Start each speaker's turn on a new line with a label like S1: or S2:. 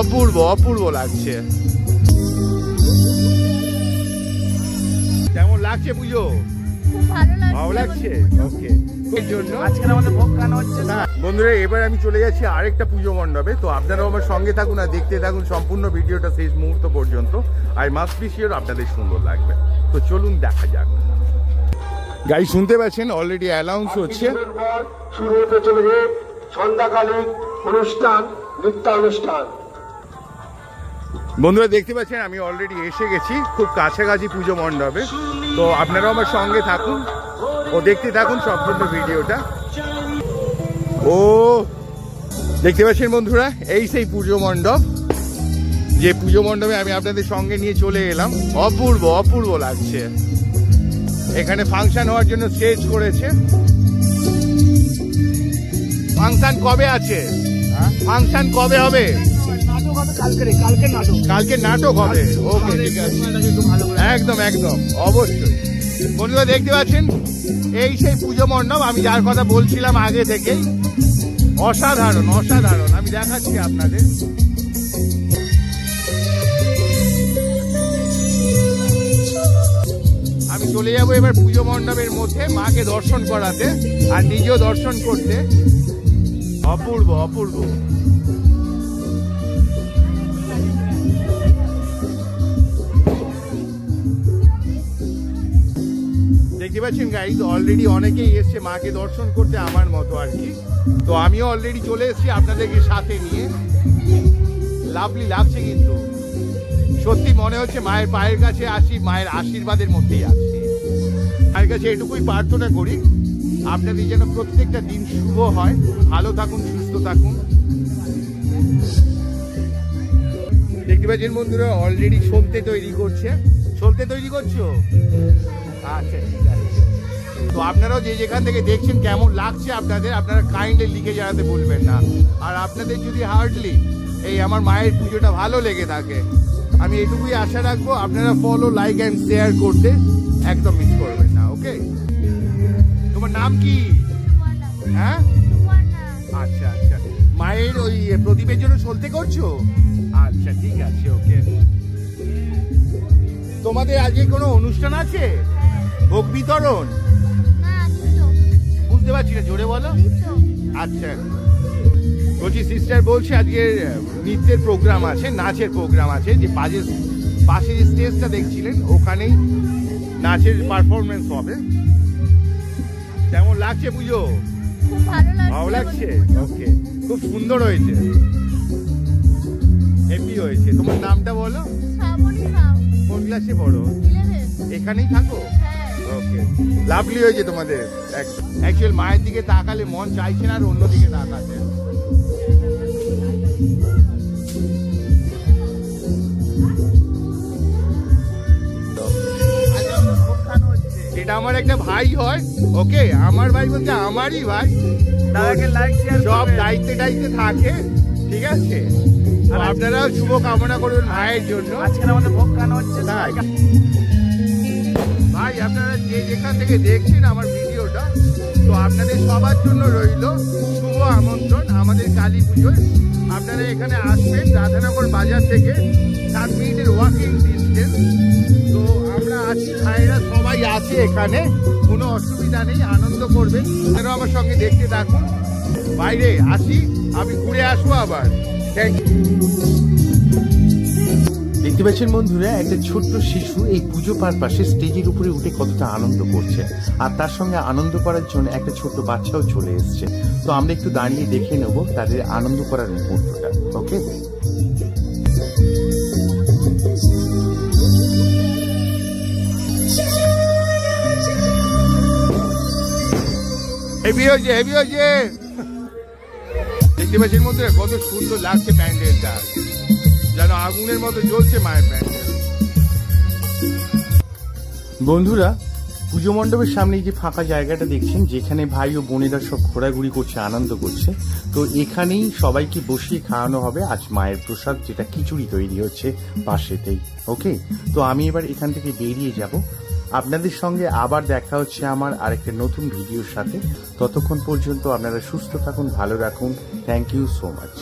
S1: অপূর্ব অপূর্ব লাগছে। কেমন লাগছে পুজো? ভালো লাগছে। ওকে, এর জন্য
S2: আজকে আমাদের ভোগ খাওয়ানো হচ্ছে না
S1: বন্ধুরা। এবার আমি চলে যাচ্ছি আরেকটা পুজো মণ্ডপে। তো আপনারাও আমার সঙ্গে থাকুন আর দেখতে থাকুন সম্পূর্ণ ভিডিওটা শেষ মুহূর্ত পর্যন্ত। আর মাস্ট বি শিওর আপনাদের সুন্দর লাগবে। তো চলুন দেখা যাক। গাই শুনতে পাচ্ছেন অলরেডি অ্যানাউন্স হচ্ছে
S3: শুরু হতে চলেছে সন্ধ্যাকালীন অনুষ্ঠান, নৃত্যানুষ্ঠান।
S1: বন্ধুরা দেখতে পাচ্ছেন আমি অলরেডি এসে গেছি খুব কাছাকাছি পুজো মণ্ডপে। তো আপনারাও আমার সঙ্গে থাকুন ও দেখতে থাকুন সম্পূর্ণ ভিডিওটা। ও দেখতে পাচ্ছেন বন্ধুরা, এই সেই পুজো মণ্ডপ, যে পুজো মণ্ডপে আমি আপনাদের সঙ্গে নিয়ে চলে এলাম। অপূর্ব অপূর্ব লাগছে। এখানে ফাংশন হওয়ার জন্য স্টেজ করেছে। ফাংশন কবে আছে? ফাংশন কবে হবে? কালকে নাটক হবে। ওকে, ঠিক আছে, একদম একদম অবশ্যই। বন্ধুরা দেখতে পাচ্ছেন এই সেই পুজো মণ্ডপ আমি যার কথা বলছিলাম আগে থেকে। অসাধারণ অসাধারণ, আমি দেখাচ্ছি আপনাদের। আমি চলে যাবো এবার পুজো মণ্ডপের মধ্যে মাকে দর্শন করাতে আর নিজেও দর্শন করতে। অপূর্ব অপূর্ব। দেখতে পাচ্ছেন গাইজ অলরেডি অনেকেই এসছে মাকে দর্শন করতে আমার মতো আর কি। তো আমিও অলরেডি চলে এসেছি আপনাদেরকে সাথে নিয়ে। লাভলি লাগছে কিন্তু সত্যি মনে হচ্ছে মায়ের পায়ের কাছে আসি, মায়ের আশীর্বাদের মধ্যেই আছি। মায়ের কাছে এটুকুই প্রার্থনা করি আপনাদের যেন প্রত্যেকটা দিন শুভ হয়, ভালো থাকুন, সুস্থ থাকুন। দেখতে পাচ্ছেন বন্ধুরা অলরেডি সলতে তৈরি করছে। সলতে তৈরি করছো? আচ্ছা ঠিক আছে। তো আপনারাও যে যেখান থেকে দেখছেন কেমন লাগছে আপনাদের, আপনারা কাইন্ডলি লিখে জানাতে ভুলবেন না। আর আপনাদের যদি হার্ডলি এই আমার মায়ের পুজোটা ভালো লেগে থাকে, আমি এটুকুই আশা রাখবো আপনারা ফলো, লাইক অ্যান্ড শেয়ার করতে একদম মিস করবেন না। ওকে, তোমার নাম কি? হ্যাঁ, আচ্ছা আচ্ছা। মায়ের ওই প্রদীপের জন্য চলতে করছো? আচ্ছা ঠিক আছে। ওকে, তোমাদের আজকে কোনো অনুষ্ঠান আছে? ভোগ বিতরণ? বুঝতে পারছি না, জোরে বলো। আচ্ছা, বলছি সিস্টার বলছে আজকে নৃত্যের প্রোগ্রাম আছে, নাচের প্রোগ্রাম আছে। যে পাশে যে স্টেজটা দেখছিলেন ওখানেই নাচের পারফরমেন্স হবে। কেমন লাগছে পুজো? ভালো লাগছে। ওকে, খুব সুন্দর হয়েছে, হ্যাপি হয়েছে। তোমার নামটা বলো। কোন ক্লাসে পড়ো? এখানেই থাকো? ওকে, লাভলি হয়েছে তোমাদের। অ্যাকচুয়ালি মায়ের দিকে তাকালে মন চাইছে না আর অন্যদিকে তাকাতে। এটা আমার একটা ভাই হয়। ওকে, আমার ভাই বলতে আমারই ভাই। সব দায়িত্বে দায়িত্বে থাকে, ঠিক আছে। আপনারাও শুভ কামনা করবেন ভাইয়ের জন্য।
S2: আজকে আমাদের ভোগ খাওয়ানো হচ্ছে না
S1: ভাই। আপনারা যে যেখান থেকে দেখছেন আমার ভিডিওটা, তো আপনাদের সবার জন্য রইল শুভ আমন্ত্রণ আমাদের কালী পুজোয়। আপনারা এখানে আসবেন রাধানগর বাজার থেকে 7 মিনিটের ওয়াকিং ডিস্টেন্স। তো আমরা আছি, ভাইয়েরা সবাই আছে এখানে, কোনো অসুবিধা নেই, আনন্দ করবেন। আপনারাও আমার সঙ্গে দেখতে থাকুন। বাইরে আসি, আমি ঘুরে আসবো আবার। Thank you. দেখতে পাচ্ছেন বন্ধুরা একটা ছোট্ট শিশু এই পুজো পারপাসে স্টেজের উপরে উঠে কতটা আনন্দ করছে। আর তার সঙ্গে আনন্দ করার জন্য একটা ছোট্ট বাচ্চাও চলে এসছে। তো আমরা একটু দাঁড়িয়ে দেখে নেব তাদের আনন্দ করার মুহূর্তটা। ওকে, হেভি হয়েছে, হেভি হয়েছে। দেখতে পাচ্ছেন বন্ধুরা কত সুন্দর লাগছে প্যান্ডেলটা, যেন আগুনের মতো জ্বলছে মায়ের প্যান্ডেল। বন্ধুরা পুজো মণ্ডপের সামনে যে ফাঁকা জায়গাটা দেখছেন, যেখানে ভাই ও বোনেরা সব ঘোরাঘুরি করছে, আনন্দ করছে, তো এখানেই সবাইকে বসিয়ে খাওয়ানো হবে আজ মায়ের প্রসাদ, যেটা খিচুড়ি তৈরি হচ্ছে পাশেতেই। ওকে, তো আমি এবার এখান থেকে বেরিয়ে যাব। আপনাদের সঙ্গে আবার দেখা হচ্ছে আমার আরেকটা নতুন ভিডিওর সাথে। ততক্ষণ পর্যন্ত আপনারা সুস্থ থাকুন, ভালো রাখুন। Thank you so much.